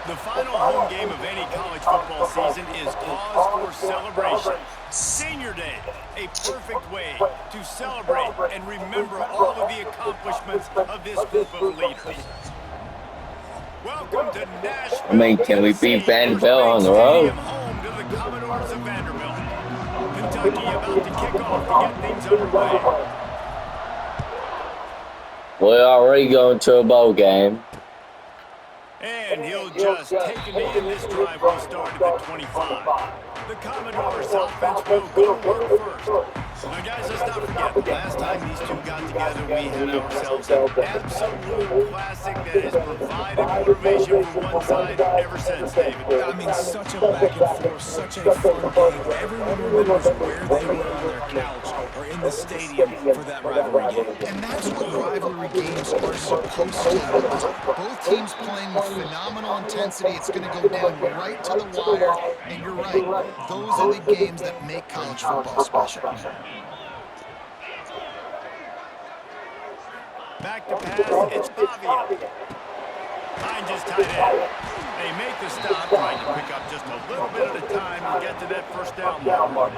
The final home game of any college football season is cause for celebration. Senior Day, a perfect way to celebrate and remember all of the accomplishments of this group of leaders. Welcome to I mean, Nashville, can we beat Tennessee, First Vanderbilt Bank on the road? Stadium, home to the Commodores of Vanderbilt. Kentucky about to kick off to get things underway. We're already going to a bowl game. And he'll just take a knee, and this drive will start at the 25. The Commodores offense will go to work first. Now, guys, let's not forget, the last time these two got together, we had ourselves an absolute classic that has provided motivation for one side ever since, David. I mean, such a back and forth, such a fun game. Everyone remembers where they were on their couch or in the stadium for that rivalry game. And that's what rivalry games are supposed to be. Both teams playing with phenomenal intensity. It's going to go down right to the wire. And you're right, those are the games that make college football special. Back to pass, it's Avia. Hines is tight end. They make the stop, trying to pick up just a little bit at a time to get to that first down mark.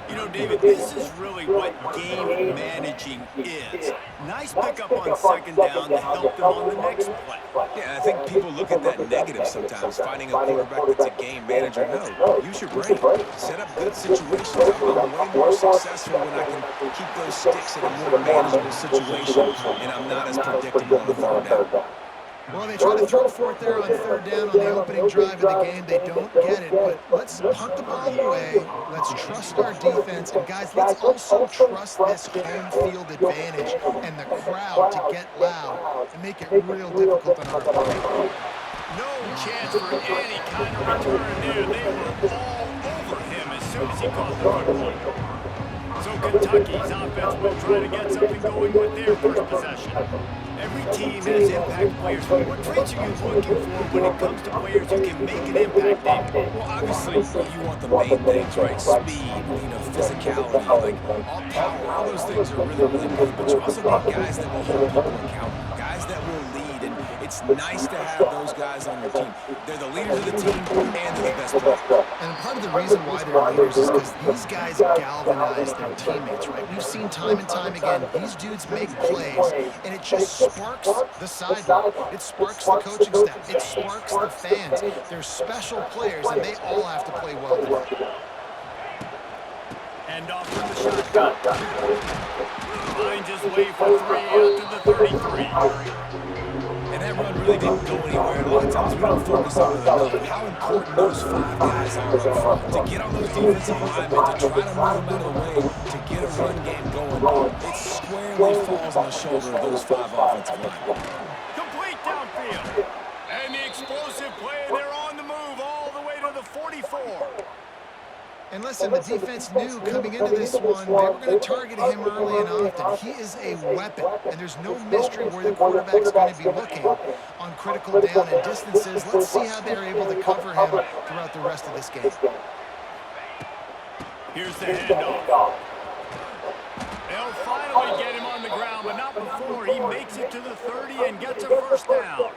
You know, David, this is really what game managing is. Nice pickup on second down to help them on the next play. Yeah, I think people look at that negative sometimes, finding a quarterback that's a game manager. No, use your brain. Set up good situations. I'm way more successful when I can keep those sticks in a more manageable situation, and I'm not as predictable on the third down. Well, they try to throw for it there on third down on the opening drive of the game. They don't get it, but let's punt the ball away. Let's trust our defense. And, guys, let's also trust this home field advantage and the crowd to get loud and make it real difficult on our opponent. No chance for any kind of return there. They were all over him as soon as he caught the football. So Kentucky's offense will try to get something going with their first possession. Every team has impact players. What traits are you looking for when it comes to players who can make an impact, David? Well, obviously, you want the main things, right? Speed, physicality, like all power, all those things are really, really good. But you also need guys that will hold people accountable, guys that will lead. And it's nice to have those guys on your team. They're the leaders of the team, and they're the best players. And part of the reason why they're leaders is because these guys galvanize their teammates, right? We've seen time and time again, these dudes make plays, and it just sparks the sideline. It sparks the coaching staff. It sparks the fans. They're special players, and they all have to play well today. And off from the shotgun. Finds his way for three out to the 33. And that run really didn't go anywhere. And a lot of times we don't focus on it enough. How important those five guys are up front. To get on those defensive linemen, to try to move them out of the way, to get a run game going. It squarely falls on the shoulder of those five offensive linemen. Complete downfield. And the explosive play, they're on the move all the way to the 44. And listen, the defense knew coming into this one, they were going to target him early and often. He is a weapon, and there's no mystery where the quarterback's going to be looking on critical down and distances. Let's see how they're able to cover him throughout the rest of this game. Here's the handoff. They'll finally get him on the ground, but not before he makes it to the 30 and gets a first down.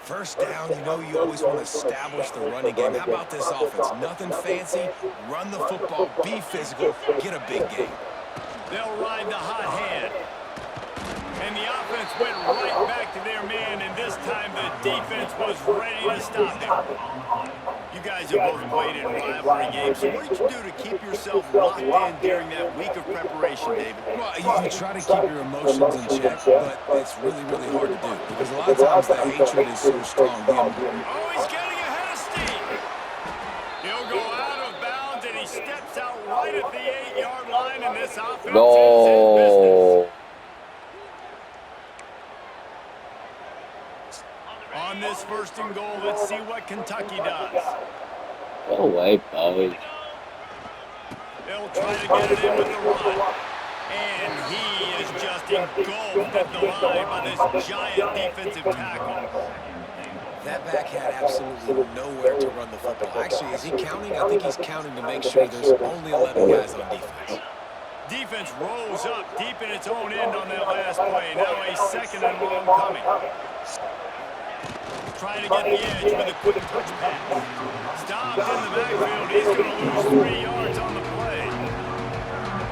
First down, you always want to establish the running game. How about this offense? Nothing fancy. Run the football, be physical, get a big game. They'll ride the hot hand. And the offense went right back to their man, and this time the defense was ready to stop him. You guys have both played in rivalry games, so what did you do to keep yourself locked in during that week of preparation, David? Well, you try to keep your emotions in check, but it's really, really hard to do because a lot of times the hatred is so strong. Oh, he's getting ahead of steam. He'll go out of bounds, and he steps out right at the 8-yard line, and this offense is in business. On this first and goal, let's see what Kentucky does. Go away, boy. They'll try to get it in with the run. And he is just engulfed at the line by this giant defensive tackle. That back had absolutely nowhere to run the football. Actually, is he counting? I think he's counting to make sure there's only 11 guys on defense. Defense rolls up deep in its own end on that last play. Now a second and long coming. try to get the edge with a quick touch pass. Stopped in the backfield. He's going to lose 3 yards on the play.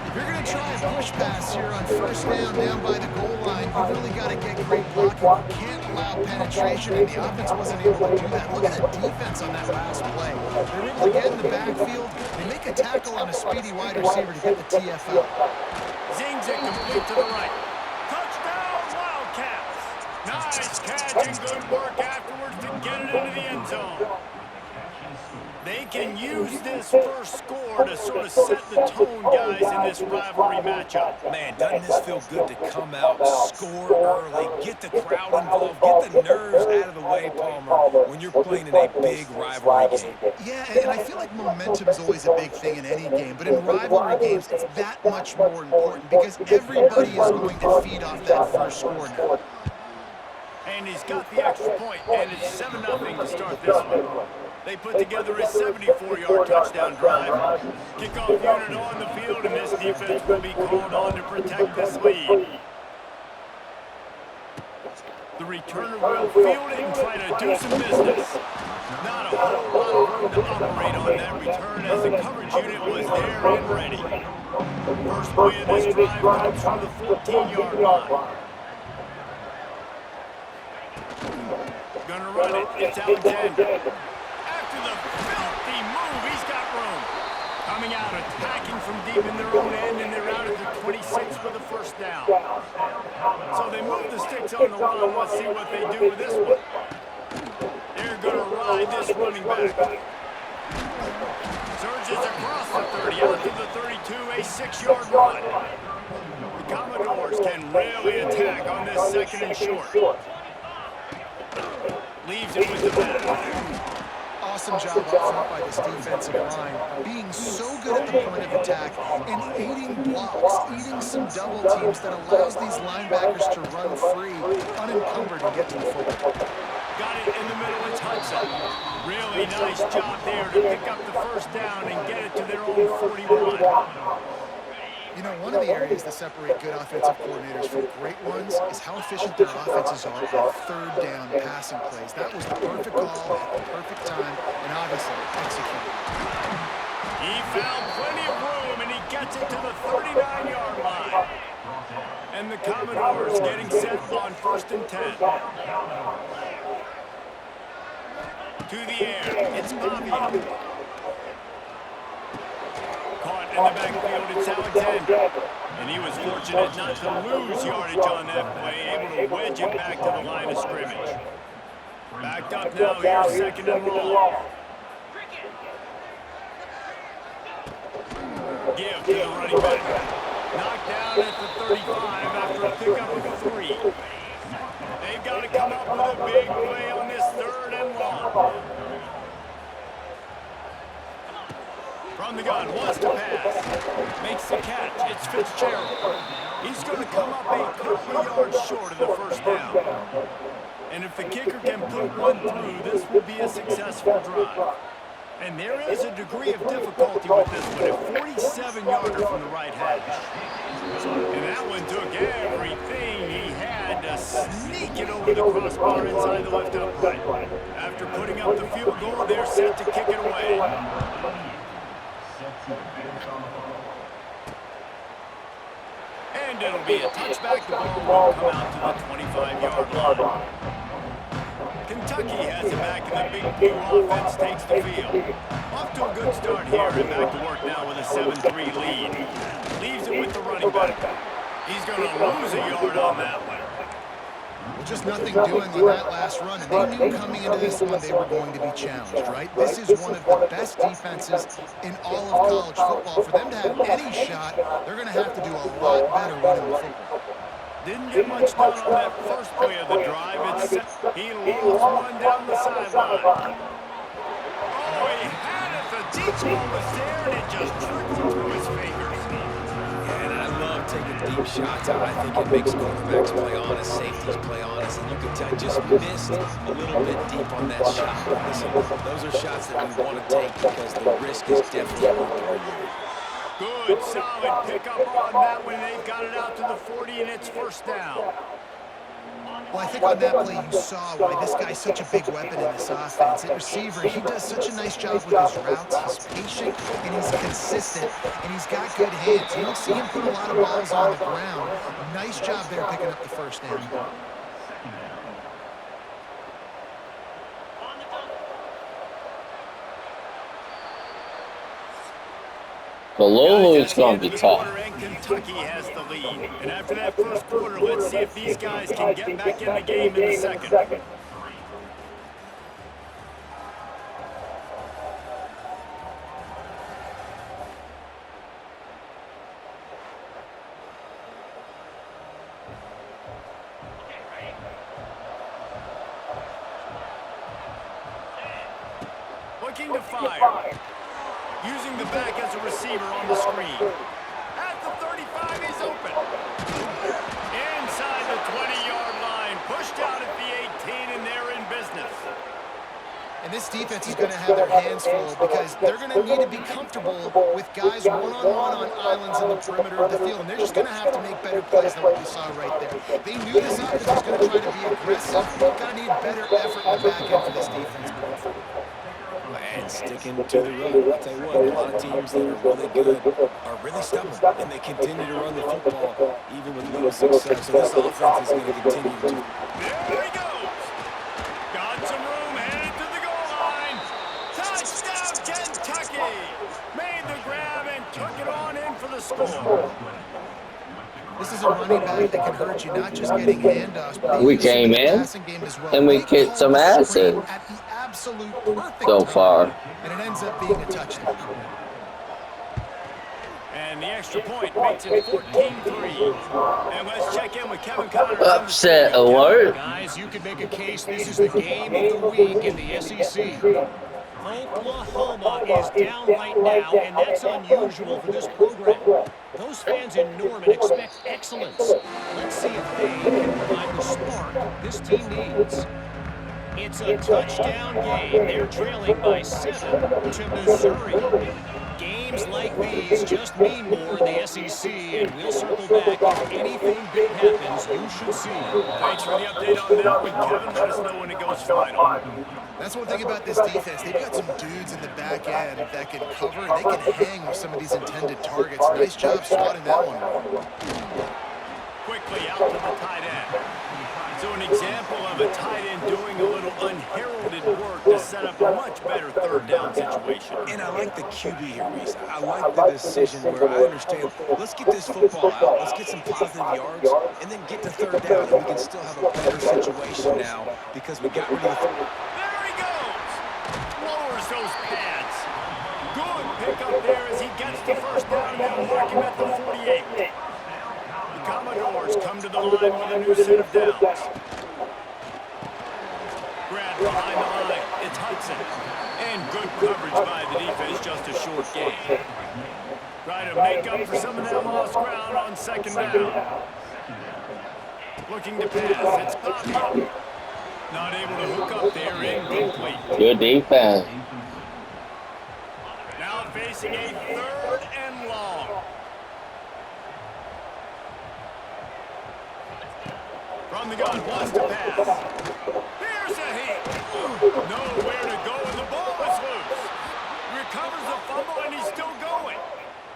If you're going to try a push pass here on first down by the goal line, you really got to get great blocking. You can't allow penetration, and the offense wasn't able to do that. Look at the defense on that last play. They were able to get in the backfield. They make a tackle on a speedy wide receiver to get the TFL. Zings it complete to the right. Touchdown, Wildcats. Nice catch and good work afterwards to get it into the end zone. They can use this first score to sort of set the tone, guys, in this rivalry matchup. Man, doesn't this feel good to come out, score early, get the crowd involved, get the nerves out of the way, Palmer, when you're playing in a big rivalry game. Yeah, and I feel like momentum is always a big thing in any game, but in rivalry games, it's that much more important because everybody is going to feed off that first score now. And he's got the extra point, and it's 7-0 to start this one. They put together a 74-yard touchdown drive. Kickoff unit on the field, and this defense will be called on to protect this lead. The returner will field it and try to do some business. Not a whole lot of room to operate on that return as the coverage unit was there and ready. First play of this drive comes from the 14-yard line. Gonna run it. It's Alexander. After the filthy move, he's got room. Coming out, attacking from deep in their own end, and they're out at the 26 with a first down. So they move the sticks on the run. Let's see what they do with this one. They're gonna ride this running back. Surges across the 30, out to the 32, a 6-yard run. The Commodores can really attack on this second and short. Leaves it with the back. Awesome job up front by this defensive line, being so good at the point of attack and aiding blocks, eating some double teams that allows these linebackers to run free, unencumbered, and get to the football. Got it in the middle, it's Hudson. Really nice job there to pick up the first down and get it to their own 41. You know, one of the areas that separate good offensive coordinators from great ones is how efficient their offenses are on third down passing plays. That was the perfect call at the perfect time, and obviously executed. He found plenty of room, and he gets it to the 39-yard line. And the Commodores getting set on 1st and 10. To the air, it's Bobby. Caught in the backfield, it's Alexander. And he was fortunate not to lose yardage on that play, able to wedge it back to the line of scrimmage. Backed up now, here's 2nd and long. Give to the running back. Knocked down at the 35 after a pickup of 3. They've got to come up with a big play on this 3rd and long. From the gun, wants to pass. Makes the catch. It's Fitzgerald. He's going to come up a couple of yards short of the first down. And if the kicker can put one through, this will be a successful drive. And there is a degree of difficulty with this one, a 47-yarder from the right hash. And that one took everything he had to sneak it over the crossbar inside the left upright. After putting up the field goal, they're set to kick it away. And it'll be a touchback. The ball will come out to the 25-yard line. Kentucky has it back, and the Big Blue offense takes the field. Off to a good start here, and back to work now with a 7-3 lead. Leaves it with the running back. He's going to lose a yard on that one. Well, just nothing doing on that last run, and they knew coming into this one they were going to be challenged, right? This is one of the best defenses in all of college football. For them to have any shot, they're going to have to do a lot better running the football. Didn't get much done on that first play of the drive. He lost one down the sideline. Oh, he had it. The deep ball was there, and it just trickled through his fingers. And I love taking deep shots. I think it makes quarterbacks play honest, safeties play honest, and you can tell just missed a little bit deep on that shot. But listen, those are shots that we want to take because the risk is definitely worth the reward. Good, solid pickup on that one. They've got it out to the 40, and it's first down. Well, I think on that play you saw why this guy's such a big weapon in this offense. At receiver, he does such a nice job with his routes. He's patient, and he's consistent, and he's got good hands. You don't see him put a lot of balls on the ground. Nice job there picking up the first down. Kalulu is going to be tough. Kentucky has the lead. And after that first quarter, let's see if these guys can get back in the game in the second. Looking to fire. Using the back as a receiver on the screen. At the 35, he's open. Inside the 20-yard line. Pushed out at the 18, and they're in business. And this defense is going to have their hands full because they're going to need to be comfortable with guys one-on-one on islands in the perimeter of the field. And they're just going to have to make better plays than what we saw right there. They knew this offense was going to try to be aggressive. They're going to need better effort in the back end for this defense moving forward. And sticking to the run. I'll tell you what, a lot of teams that are really good are really stubborn, and they continue to run the football even with little success. So this offense is going to continue to. There he goes. Got some room, headed to the goal line. Touchdown, Kentucky. Made the grab and took it on in for the score. This is a running back that can hurt you, not just getting handoffs, but We came in, and we kicked some asses at the absolute perfect so time, far. and it ends up being a touchdown. And the extra point makes it 14-3. And let's check in with Kevin Connors. Upset alert. Guys, you could make a case this is the game of the week in the SEC. Oklahoma is down right now, and that's unusual for this program. Those fans in Norman expect excellence. Let's see if they can provide the spark this team needs. It's a touchdown game. They're trailing by 7 to Missouri. Games like these just mean more in the SEC, and we'll circle back if anything big happens. You should see. Thanks for the update on that one, Kevin. Let us know when it goes final. That's one thing about this defense. They've got some dudes in the back end that can cover, and they can hang with some of these intended targets. Nice job swatting that one. Quickly out to the tight end. So an example of a tight end doing a little unheralded work to set up a much better third down situation. And I like the QB here, Reese. I like the decision where I understand, let's get this football out, let's get some positive yards, and then get to third down, and we can still have a better situation now because we got rid of the... There he goes! Lowers those pads. Good pickup there as he gets the first down, and they'll mark him at the 48. The Commodores come to the line with a new set of downs. Grab behind the line. It's Hudson. And good coverage by the defense, just a short gain. Try to make up for some of that lost ground on second down. Looking to pass. It's Bobby. Not able to hook up there. Incomplete. Good defense. Now facing a 3rd and long. From the gun, wants to pass. Here's a hit. Nowhere to go, and the ball is loose. Recovers the fumble, and he's still going.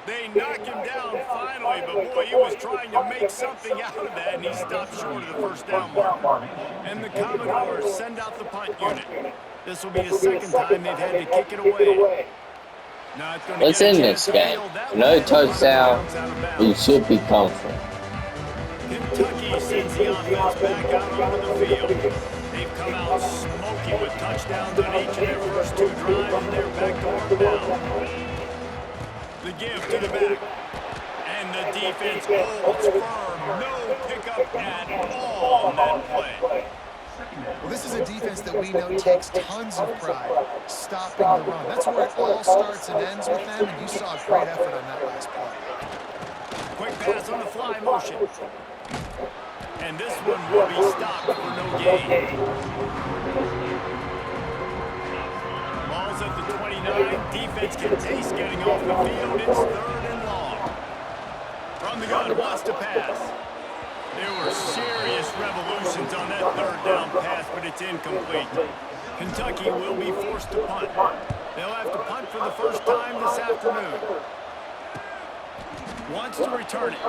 They knock him down finally, but boy, he was trying to make something out of that, and he stopped short of the first down mark. And the Commodores send out the punt unit. This will be the second time they've had to kick it away. What's in this game? No touchdown. We should be confident. Kentucky sends the offense back out onto the field. They've come out smoking with touchdowns on each of their first 2 drives, and they're back to work now. The give to the back. And the defense holds firm. No pickup at all on that play. Well, this is a defense that we know takes tons of pride stopping the run. That's where it all starts and ends with them, and you saw a great effort on that last play. Quick pass on the fly motion. And this one will be stopped for no gain. Ball's at the 29. Defense can taste getting off the field. It's 3rd and long. From the gun, wants to pass. There were serious revolutions on that third down pass, but it's incomplete. Kentucky will be forced to punt. They'll have to punt for the first time this afternoon. Wants to return it.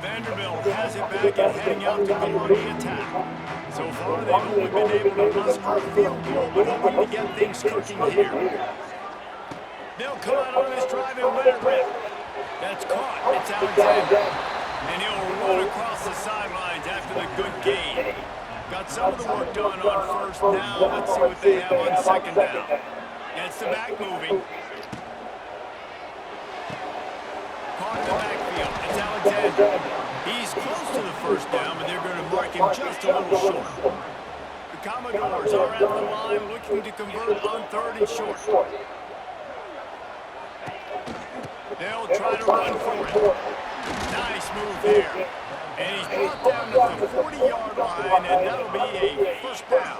Vanderbilt has it back and heading out to go on the attack. So far, they've only been able to muster a field goal, but hoping to get things cooking here. They'll come out on this drive and let it rip. That's caught. It's Alexander. And he'll run across the sidelines after the good gain. Got some of the work done on first. Now let's see what they have on second down. Gets the back moving. Caught in the backfield. It's Alexander. He's close to the first down, but they're going to mark him just a little short. The Commodores are at the line looking to convert on third and short. They'll try to run for it. Nice move there. And he's brought down to the 40-yard line, and that'll be a first down.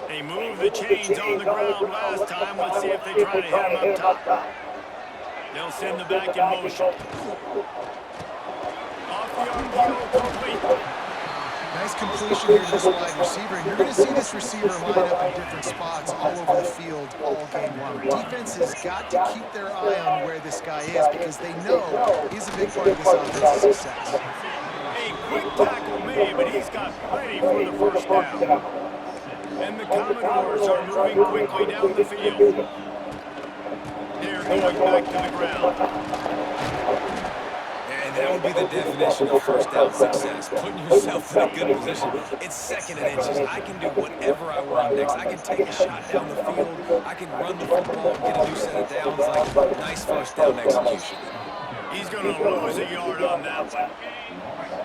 They moved the chains on the ground last time. Let's see if they try to hit him up top. They'll send the back in motion. Off the RPO, complete. Nice completion here to this wide receiver. And you're going to see this receiver line up in different spots all over the field all game long. Defense has got to keep their eye on where this guy is because they know he's a big part of this offense's success. A quick tackle made, but he's got plenty for the first down. And the Commodores are moving quickly down the field. They're going back to the ground. That would be the definition of first down success, putting yourself in a good position. It's second and inches. I can do whatever I want next. I can take a shot down the field. I can run the football and get a new set of downs. Like nice first down execution. He's going to lose a yard on that one.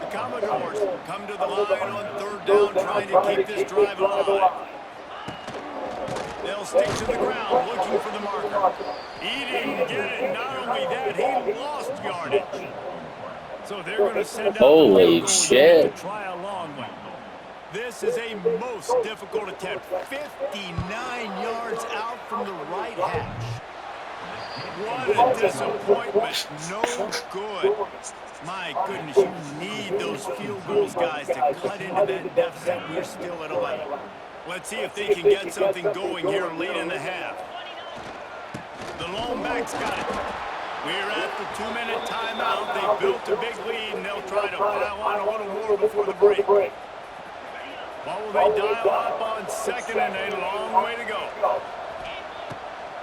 The Commodores come to the line on third down, trying to keep this drive alive. They'll stick to the ground, looking for the marker. He didn't get it. Not only that, he lost yardage. So they're going to send out holy shit. to try a long one. This is a most difficult attempt. 59 yards out from the right hash. What a disappointment. No good. My goodness, you need those field goals, guys, to cut into that deficit. We're still at 11. Let's see if they can get something going here late in the half. The lone back's got it. We're at the 2-minute timeout. They built a big lead, and they'll try to pile on a little more before the break. What will they dial up on second, and a long way to go.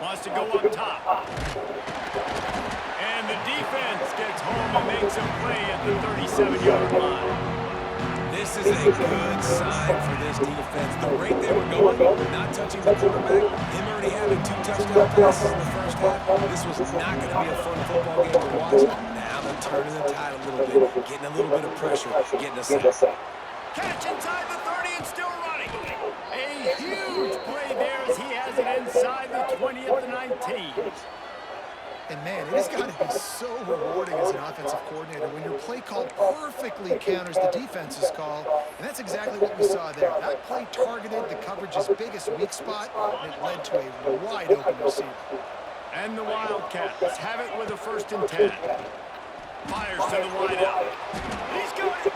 Wants to go up top. And the defense gets home and makes a play at the 37-yard line. This is a good sign for this defense. The rate they were going, not touching the quarterback, him already having 2 touchdown passes in the first half. This was not going to be a fun football game to watch. Now they're turning the tide a little bit, getting a little bit of pressure, getting a sack. Catch inside the 30 and still running. A huge play there as he has it inside the 20 at the 19. And man, it has got to be so rewarding as an offensive coordinator when your play call perfectly counters the defense's call. And that's exactly what we saw there. That play targeted the coverage's biggest weak spot, and it led to a wide open receiver. And the Wildcats have it with a 1st and 10. Fires to the wide out. He's got it.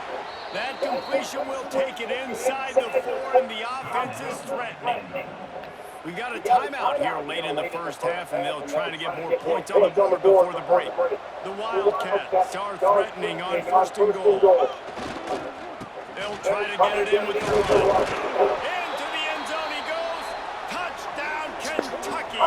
That completion will take it inside the 4, and the offense is threatening. We got a timeout here late in the first half, and they'll try to get more points on the board before the break. The Wildcats are threatening on 1st and goal. They'll try to get it in with the run. Into the end zone he goes. Touchdown, Kentucky.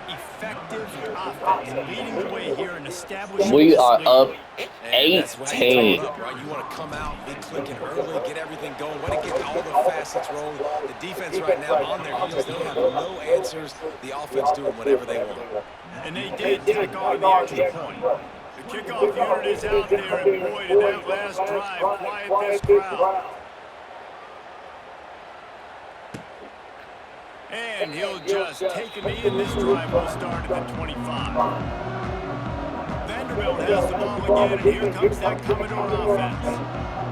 Effective offense leading the way here and establishing We this are lead. up And that's what you 18. up, right? You want to come out, be clicking early, get everything going, want to get all the facets rolling. The defense right now on their heels, they have no answers. The offense doing whatever they want. And they did tack on the extra point. The kickoff unit is out there, and boy, did that last drive quiet this crowd. And he'll just take a knee, and this drive will start at the 25. Vanderbilt has the ball again, and here comes that Commodore offense.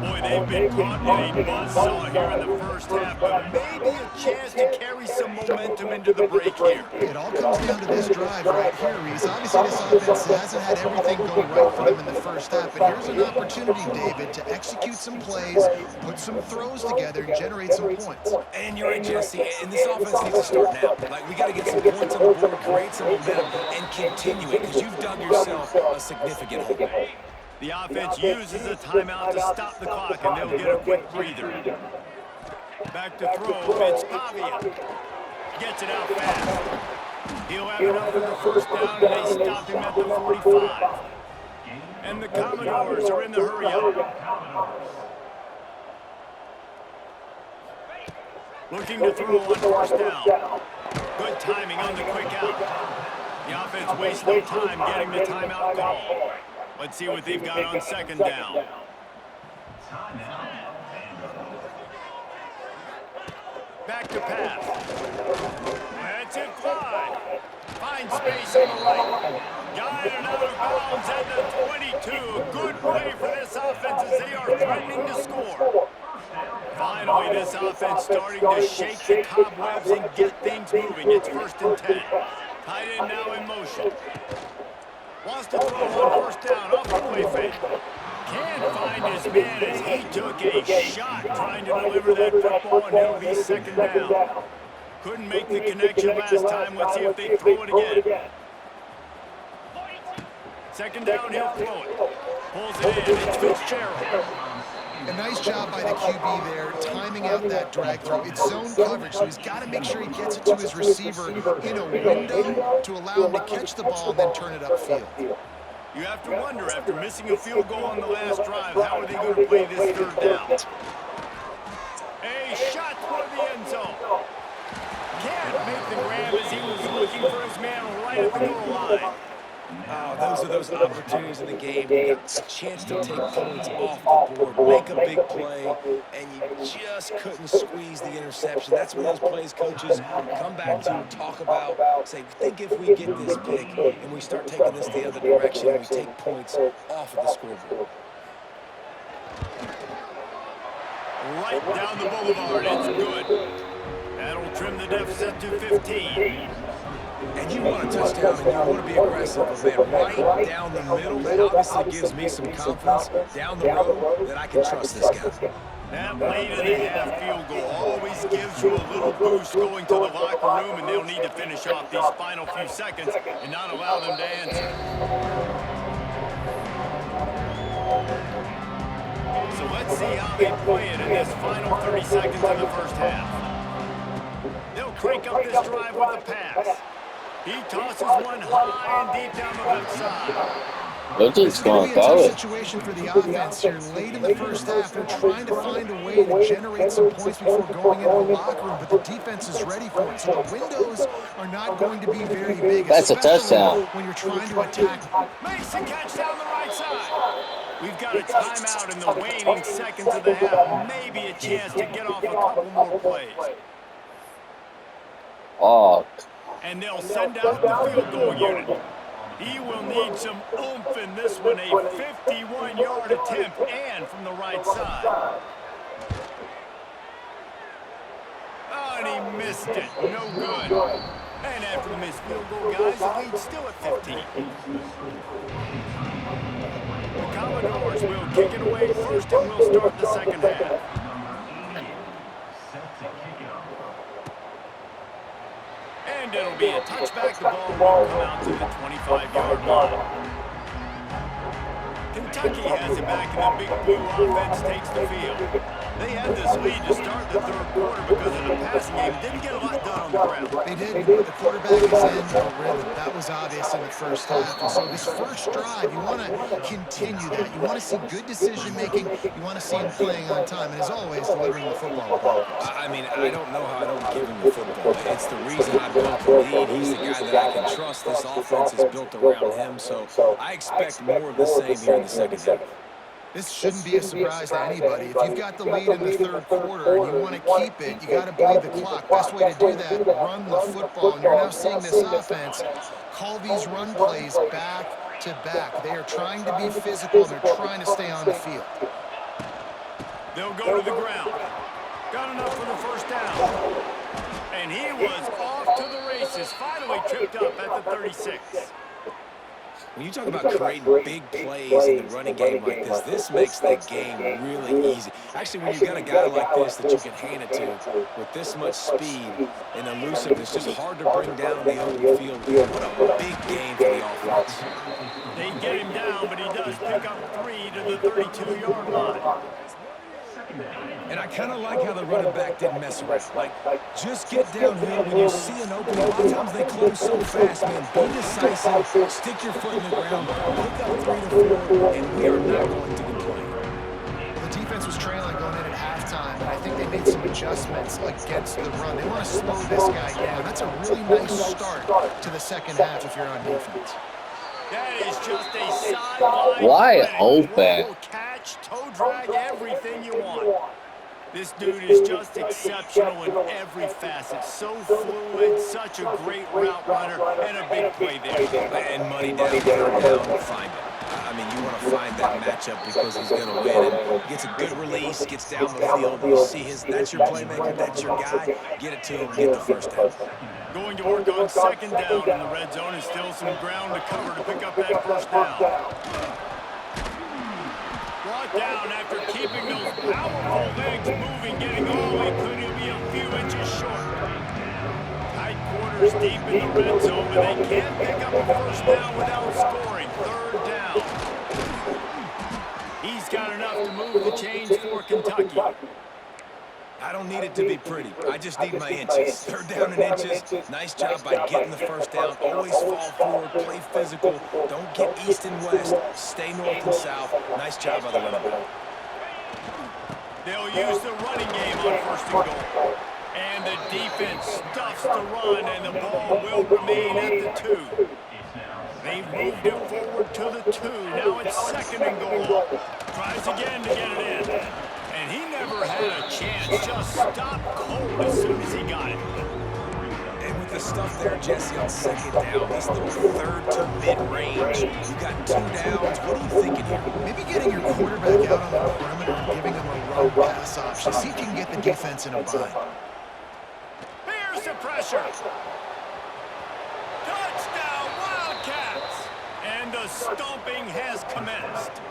Boy, they've been caught in a buzzsaw here in the first half, but maybe a chance to carry some momentum into the break here. It all comes down to this drive right here, Reese. Obviously, this offense hasn't had everything go right for them in the first half, but here's an opportunity, David, to execute some plays, put some throws together, and generate some points. And you're right, Jesse, and this offense needs to start now. Like, we got to get some points on the board, create some momentum, and continue it, because you've dug yourself a significant hole. The offense uses a timeout to stop the clock, and they'll get a quick breather. Back to throw, it's Pavia. Gets it out fast. He'll have enough for the first down, and they stop him at the 45. And the Commodores are in the hurry-up. Looking to throw on first down. Good timing on the quick out. The offense wastes no time getting the timeout call. Let's see what they've got on second down. Back to pass. That's it fly. Finds space on the right. Got it out of bounds at the 22. Good play for this offense as they are threatening to score. Finally, this offense starting to shake the cobwebs and get things moving. It's 1st and 10. Tight end now in motion. Wants to throw on first down off the play fake. Can't find his man as he took a shot trying to deliver that football, and it'll be second down. Couldn't make the connection last time. Let's see if they throw it again. Second down, he'll throw it. Pulls it in. It's Fitzgerald. A nice job by the QB there, timing out that drag throw. It's zone coverage, so he's got to make sure he gets it to his receiver in a window to allow him to catch the ball and then turn it upfield. You have to wonder, after missing a field goal on the last drive, how are they going to play this third down? A shot toward the end zone. Can't make the grab as he was looking for his man right at the goal line. Oh, those are those opportunities in the game. You got a chance to take points off the board, make a big play, and you just couldn't squeeze the interception. That's when those plays coaches come back to talk about, say, think if we get this pick and we start taking this the other direction and we take points off of the scoreboard. Right down the boulevard, it's good. That'll trim the deficit to 15. And you want a touchdown and you want to be aggressive, but man, right down the middle, that obviously gives me some confidence down the road that I can trust this guy. That late-in-the-half field goal always gives you a little boost going to the locker room, and they'll need to finish off these final few seconds and not allow them to answer. So let's see how they play it in this final 30 seconds of the first half. They'll crank up this drive with a pass. He tosses one high and deep down the left side. It's going to be a tough situation for the offense here. Late in the first half, they're trying to find a way to generate some points before going into the locker room, but the defense is ready for it. So the windows are not going to be very big. That's a touchdown. When you're trying to attack. Makes the catch down the right side. We've got a timeout in the waning seconds of the half. Maybe a chance to get off a couple more plays. Oh. And they'll send out the field goal unit. He will need some oomph in this one, a 51-yard attempt, and from the right side. Oh, and he missed it. No good. And after the missed field goal, guys, the lead's still at 15. The Commodores will kick it away first, and we'll start the second half. And it'll be a touchback. The ball will come out to the 25-yard line. Kentucky has it back, and the Big Blue offense takes the field. They had this lead to start the third quarter because of the passing game. Didn't get a lot done on the ground. They did. The quarterback is in a rhythm. That was obvious in the first half. And so this first drive, you want to continue that. You want to see good decision-making. You want to see him playing on time. And as always, delivering the football. I mean, I don't know how I don't give him the football. It's the reason I built the lead. He's the guy that I can trust. This offense is built around him. So I expect more of the same here in the second half. This shouldn't be a surprise to anybody. If you've got the lead in the third quarter and you want to keep it, you got to bleed the clock. Best way to do that, run the football. And you're now seeing this offense call these run plays back to back. They are trying to be physical. They're trying to stay on the field. They'll go to the ground. Got enough for the first down. And he was off to the races. Finally tripped up at the 36. When you talk about creating big plays in the running game like this, this makes the game really easy. Actually, when you've got a guy like this that you can hand it to with this much speed and elusiveness, just hard to bring down in the open field. What a big game for the offense. They get him down, but he does pick up 3 to the 32-yard line. And I kind of like how the running back didn't mess around. Like, just get downhill when you see an opening. A lot of times they close so fast, man. Be decisive, stick your foot in the ground, pick up 3 to 4, and we are not going to complain. The defense was trailing going in at halftime, and I think they made some adjustments against the run. They want to slow this guy down. That's a really nice start to the second half if you're on defense. That is just a sideline. Why open? Catch, toe drag, everything you want. This dude is just exceptional in every facet. So fluid, such a great route runner, and a big play there. And money down, third down, find it. I mean, you want to find that matchup because he's going to win. And gets a good release, gets down the field. You see that's your playmaker, that's your guy. Get it to him, get the first down. Going to work on second down in the red zone, and still some ground to cover to pick up that first down. Brought down after keeping those powerful legs moving, getting all he could. He'll be a few inches short. Tight quarters deep in the red zone, but they can't pick up a first down without scoring. Third down. He's got enough to move the chains for Kentucky. I don't need it to be pretty. I just need my inches. Third down and inches. Nice job by getting the first down. Always fall forward, play physical. Don't get east and west. Stay north and south. Nice job by the running back. They'll use the running game on first and goal. And the defense stuffs the run, and the ball will remain at the 2. They've moved it forward to the 2. Now it's second and goal. Tries again to get it in. And he never had a chance. Just stopped cold as soon as he got it. And with the stuff there, Jesse, on second down, this little third to mid-range. You got 2 downs. What are you thinking here? Maybe getting your quarterback out on the perimeter and giving him a run pass option. See if you can get the defense in a bind. Here's the pressure. Touchdown, Wildcats! And the stomping has commenced.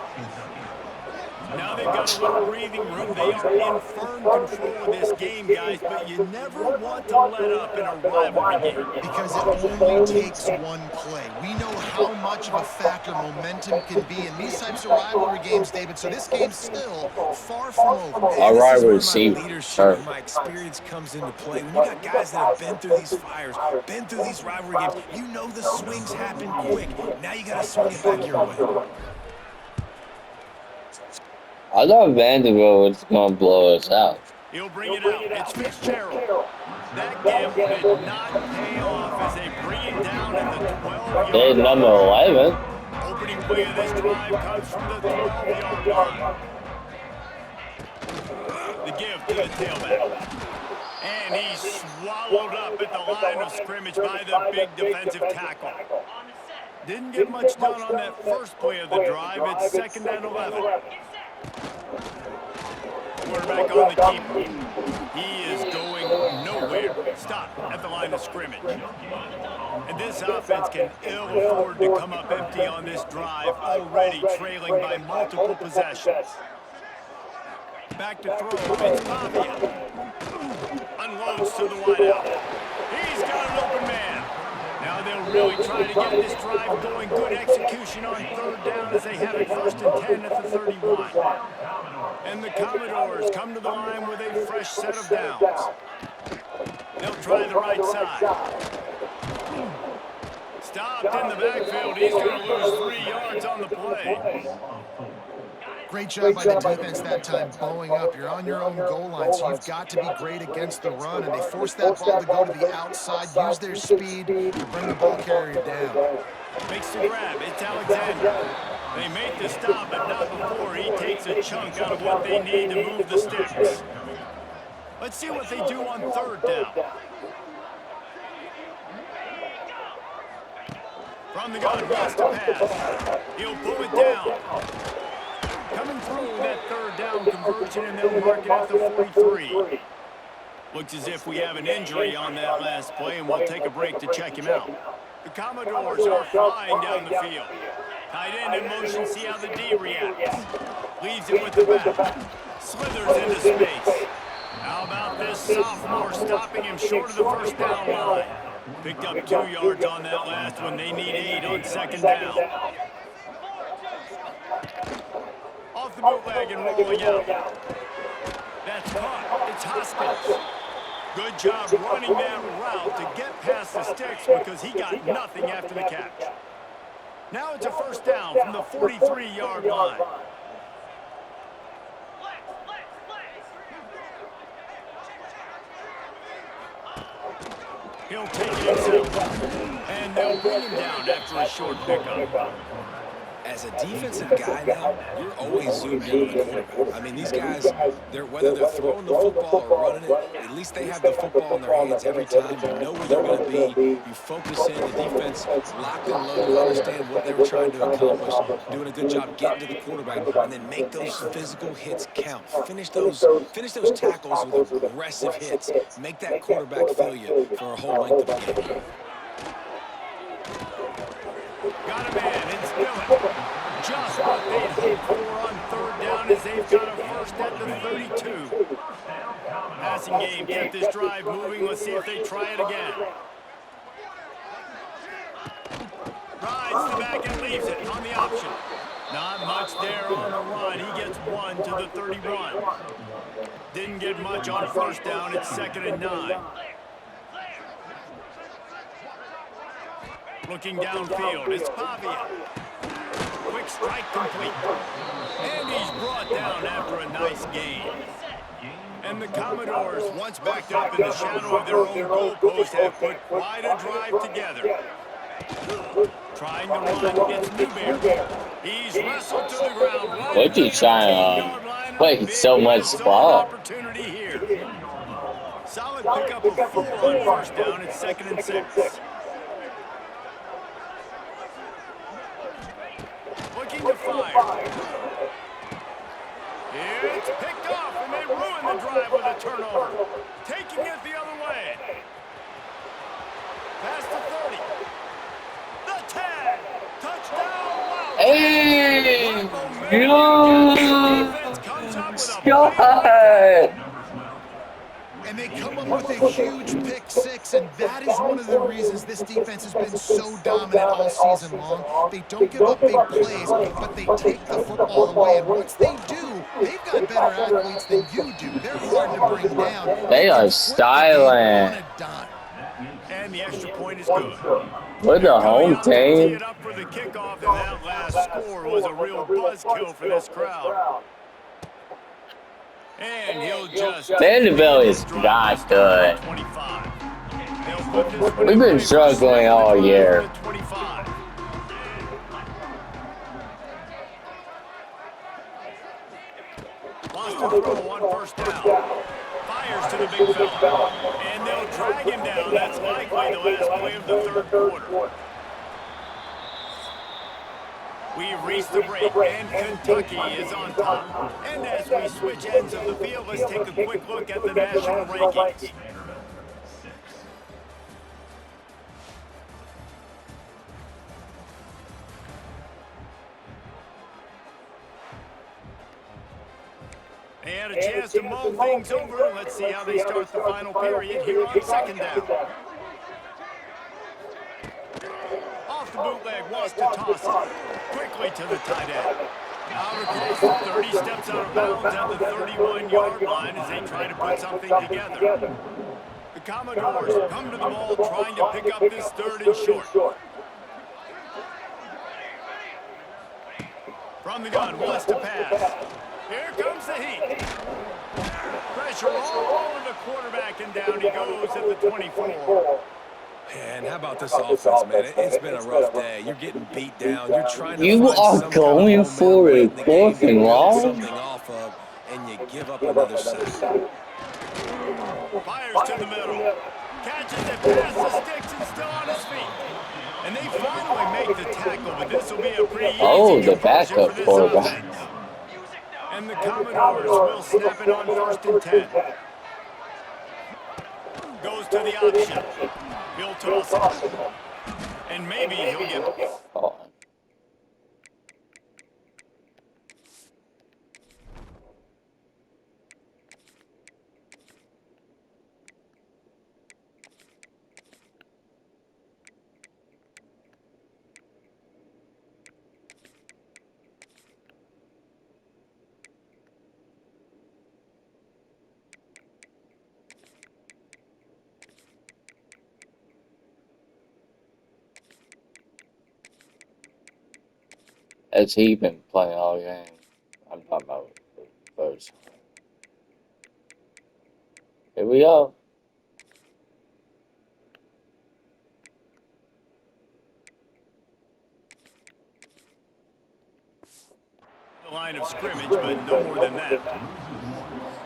Now they've got a little breathing room. They are in firm control of this game, guys, but you never want to let up in a rivalry game. Because it only takes one play. We know how much of a factor momentum can be in these types of rivalry games, David, so this game's still far from over. Our rivalry This is where my seems leadership perfect. and my experience comes into play. When you got guys that have been through these fires, been through these rivalry games, you know the swings happen quick. Now you got to swing it back your way. I thought Vanderbilt was going to blow us out. He'll bring it out. It's Fitzgerald. That gamble did not pay off as they bring it down at the 12-yard They're line. number 11. Opening play of this drive comes from the 12-yard line. The give to the tailback. And he's swallowed up at the line of scrimmage by the big defensive tackle. Didn't get much done on that first play of the drive. It's second and 11. Quarterback on the keeper. He is going nowhere. Stop at the line of scrimmage. And this offense can ill afford to come up empty on this drive, already trailing by multiple possessions. Back to throw. It's Pavia. Unloads to the wideout. He's got an open man. Now they'll really try to get this drive going. Good execution on third down as they have it first and 10 at the 31. And the Commodores come to the line with a fresh set of downs. They'll try the right side. Stopped in the backfield. He's going to lose 3 yards on the play. Great job by the defense that time, blowing up. You're on your own goal line, so you've got to be great against the run, and they force that ball to go to the outside, use their speed to bring the ball carrier down. Makes the grab. It's Alexander. They make the stop, but not before he takes a chunk out of what they need to move the sticks. Let's see what they do on third down. From the gun, wants to pass. He'll pull it down. Coming through with that third down conversion, and they'll mark it at the 43. Looks as if we have an injury on that last play, and we'll take a break to check him out. The Commodores are flying down the field. Tight end in motion, see how the D reacts. Leaves it with the back. Slithers into space. How about this sophomore stopping him short of the first down line? Picked up 2 yards on that last one. They need 8 on second down. Off the bootleg and rolling out. That's caught. It's Hoskins. Good job running that route to get past the sticks because he got nothing after the catch. Now it's a first down from the 43-yard line. He'll take it himself. And they'll bring him down after a short pickup. As a defensive guy now, you're always zoomed in on the quarterback. I mean, these guys, whether they're throwing the football or running it, at least they have the football in their hands every time. You know where they're going to be. You focus in. The defense locked and loaded, understand what they were trying to accomplish, doing a good job getting to the quarterback, and then make those physical hits count. Finish those tackles with aggressive hits. Make that quarterback feel you for a whole length of the game. Got a man, it's Dillon. Just what they'd hoped for on third down as they've got a first at the 32. Passing game kept this drive moving. Let's see if they try it again. Rides the back and leaves it on the option. Not much there on the run. He gets 1 to the 31. Didn't get much on first down. It's 2nd and 9. Looking downfield, it's Pavia. Quick strike complete. And he's brought down after a nice gain. And the Commodores, once backed up in the shadow of their own goalpost, have put quite a drive together. Trying to run, it's Newberry. He's wrestled to the ground. Right What you trying to play so much ball? Opportunity here. Solid pickup of 4 on first down. It's 2nd and 6. Looking to fire. It's picked off, and they ruin the drive with a turnover. Taking it the other way. Past the 30. The 10. Touchdown, Wildcats. Hey! Scott! And they come up with a huge pick six, and that is one of the reasons this defense has been so dominant all season long. They don't give up big plays, but they take the football away. And once they do, they've got better athletes than you do. They're hard to bring down. They are styling. And the extra point is good. We're the home team. Up for the kickoff, and that last score was a real buzzkill for this crowd. And he'll just Vanderbilt is not good. We've been struggling all year. Lost a throw on first down. Fires to the big fella. And they'll drag him down. That's likely the last play of the third quarter. We've reached the break, and Kentucky is on top. And as we switch ends of the field, let's take a quick look at the national rankings. They had a chance to mull things over. Let's see how they start the final period here on second down. Off the bootleg, wants to toss it. Quickly to the tight end. Out across the 30, steps out of bounds at the 31-yard line as they try to put something together. The Commodores come to the ball trying to pick up this 3rd and short. From the gun, wants to pass. Here comes the heat. Pressure all over the quarterback, and down he goes at the 24. And how about this offense, man? It's been a rough day. You're getting beat down. You're trying to You are going for a 4th and long? Something off of, and you give up another sack. Fires to the middle. Catches it past the sticks and still on his feet. And they finally make the tackle, but this will be a pretty easy the backup quarterback. And the Commodores will snap it on 1st and 10. Goes to the option. He'll toss it. And maybe he'll get... Oh. Has he been playing all game? I'm talking about first. Here we go. The line of scrimmage, but no more than that.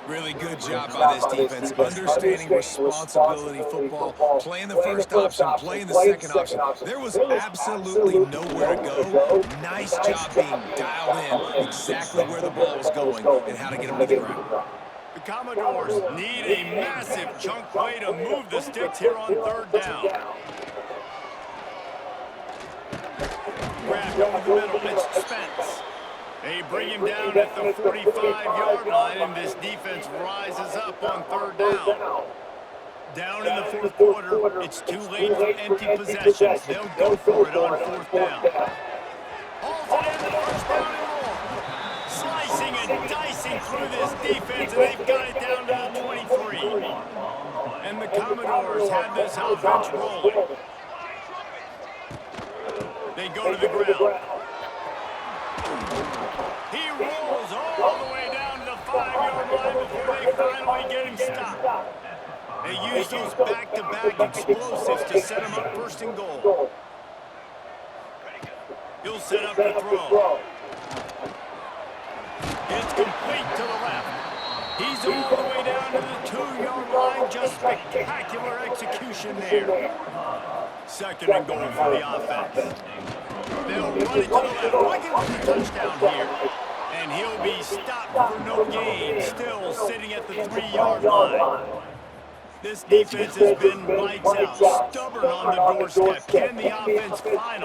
Really good job by this defense, understanding responsibility football, playing the first option, playing the second option. There was absolutely nowhere to go. Nice job being dialed in exactly where the ball was going and how to get them to the ground. The Commodores need a massive chunk play to move the sticks here on 3rd down. Grabbed over the middle, it's Spence. They bring him down at the 45-yard line, and this defense rises up on 3rd down. Down in the 4th quarter, it's too late for empty possessions. They'll go for it on 4th down. Hauls it in the 1st down and more. Slicing and dicing through this defense, and they've got it down to the 23. And the Commodores have this offense rolling. They go to the ground. He rolls all the way down to the 5-yard line before they finally get him stopped. They use those back-to-back explosives to set him up 1st and goal. He'll set up the throw. It's complete to the left. He's all the way down to the 2-yard line. Just spectacular execution there. 2nd and goal for the offense. They'll run it to the left, looking for the touchdown here. And he'll be stopped for no gain, still sitting at the 3-yard line. This defense has been lights out, stubborn on the doorstep. Can the offense find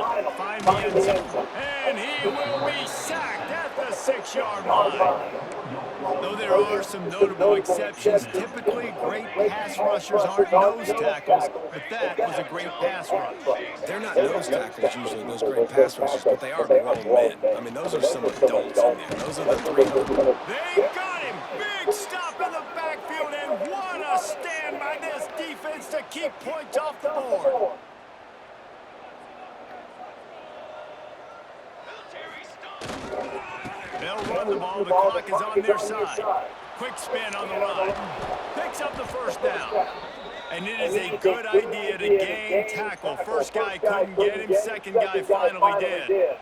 the end zone? And he will be sacked at the 6-yard line. Though there are some notable exceptions, typically great pass rushers aren't nose tackles, but that was a great pass rush. They're not nose tackles usually, those great pass rushers, but they are grown men. I mean, those are some adults in there. Those are the 300. They got him! Big stop in the backfield, and what a stand by this defense to keep points off the board. They'll run the ball. The clock is on their side. Quick spin on the run. Picks up the 1st down. And it is a good idea to gain tackle. First guy couldn't get him. Second guy finally did.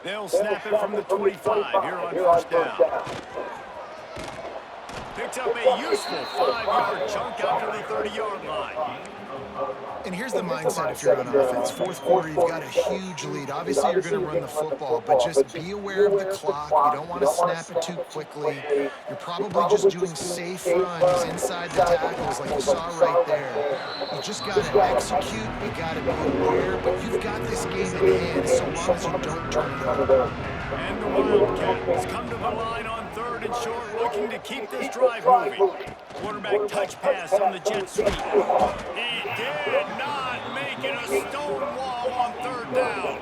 They'll snap it from the 25 here on 1st down. Picks up a useful 5-yard chunk out to the 30-yard line. And here's the mindset if you're on offense. 4th quarter, you've got a huge lead. Obviously, you're going to run the football, but just be aware of the clock. You don't want to snap it too quickly. You're probably just doing safe runs inside the tackles like you saw right there. You just got to execute. You got to be aware, but you've got this game in hand so long as you don't turn it over. And the Wildcats come to the line on 3rd and short, looking to keep this drive moving. Quarterback touch pass on the jet sweep. He did not make it a stone wall on 3rd down.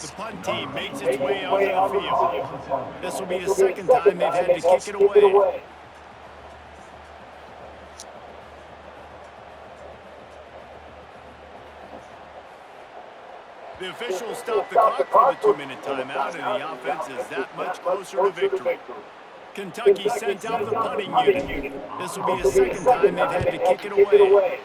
The punt team makes its way onto the field. This will be the 2nd time they've had to kick it away. The officials stop the clock for the 2-minute timeout, and the offense is that much closer to victory. Kentucky sent out the punting unit. This will be the 2nd time they've had to kick it away.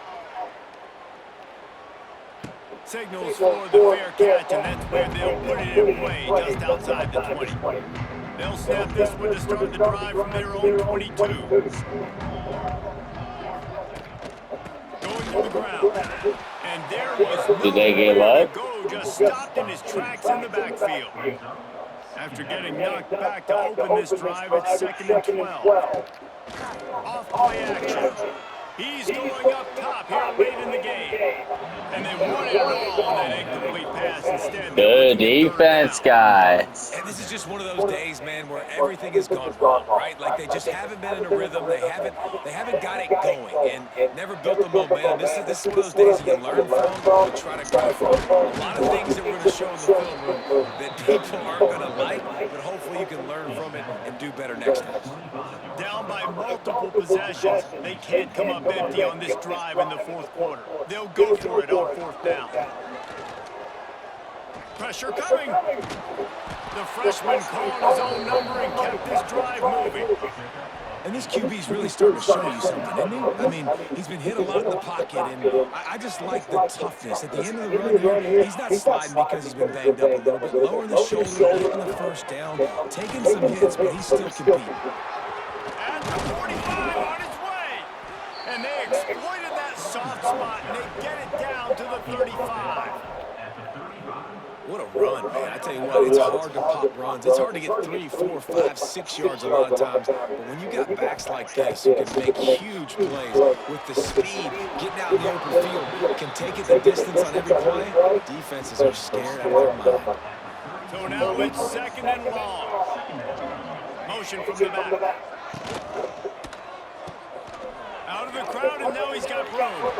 Signals for the fair catch, and that's where they'll put it in play, just outside the 20. They'll snap this one to start the drive from their own 22. Going to the ground. And there was Did they give up? Go, just stopped in his tracks in the backfield. After getting knocked back to open this drive, it's 2nd and 12. Off play action. He's going up top here late in the game. And they wanted it all on that incomplete pass. Instead, Good defense, guys. And this is just one of those days, man, where everything has gone wrong, right? Like they just haven't been in a rhythm. They haven't got it going and never built the momentum. This is one of those days you learn from and try to grow from. A lot of things that we're going to show in the film room that people aren't going to like, but hopefully you can learn from it and do better next time. Down by multiple possessions, they can't come up empty on this drive in the 4th quarter. They'll go for it on 4th down. Pressure coming. The freshman called his own number and kept this drive moving. And this QB's really starting to show you something, isn't he? I mean, he's been hit a lot in the pocket, and I just like the toughness. At the end of the run here, he's not sliding because he's been banged up a little bit. Lowering the shoulder, getting the first down, taking some hits, but he's still competing. At the 45 on his way. And they exploited that soft spot, and they get it down to the 35. What a run, man. I tell you what, it's hard to pop runs. It's hard to get 3, 4, 5, 6 yards a lot of times. But when you got backs like this who can make huge plays with the speed, getting out in the open field, can take it the distance on every play, defenses are scared out of their mind. So now it's 2nd and long. Motion from the back. Out of the crowd, and now he's got room.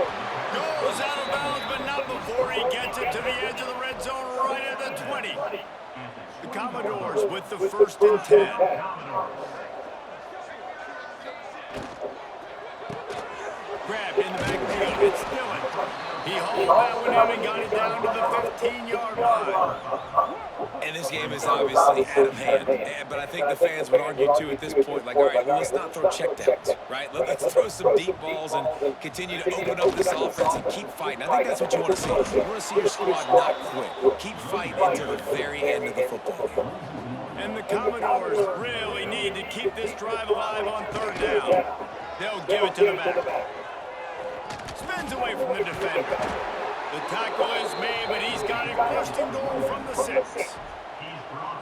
Goes out of bounds, but not before he gets it to the edge of the red zone right at the 20. The Commodores with the 1st and 10. Grabbed in the backfield. It's Dillon. He hauled that one in and got it down to the 15-yard line. And this game is obviously out of hand, but I think the fans would argue, too, at this point, like, all right, well, let's not throw checkdowns, right? Let's throw some deep balls and continue to open up this offense and keep fighting. I think that's what you want to see. You want to see your squad not quit. Keep fighting until the very end of the football game. And the Commodores really need to keep this drive alive on 3rd down. They'll give it to the back. Spins away from the defender. The tackle is made, but he's got it 1st and goal from the 6.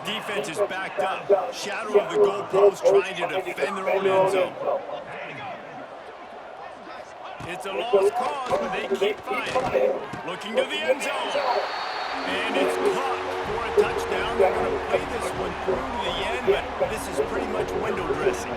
Defense is backed up. Shadow of the goalpost trying to defend their own end zone. It's a lost cause, but they keep fighting. Looking to the end zone. And it's caught for a touchdown. They're going to play this one through to the end, but this is pretty much window dressing.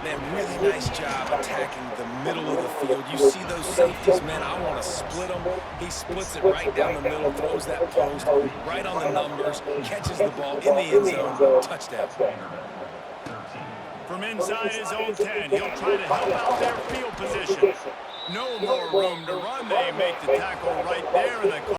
Man, really nice job attacking the middle of the field. You see those safeties, man, I want to split them. He splits it right down the middle, throws that post right on the numbers, catches the ball in the end zone, touchdown. From inside his own 10, he'll try to help out their field position. No more room to run. They make the tackle right there, and the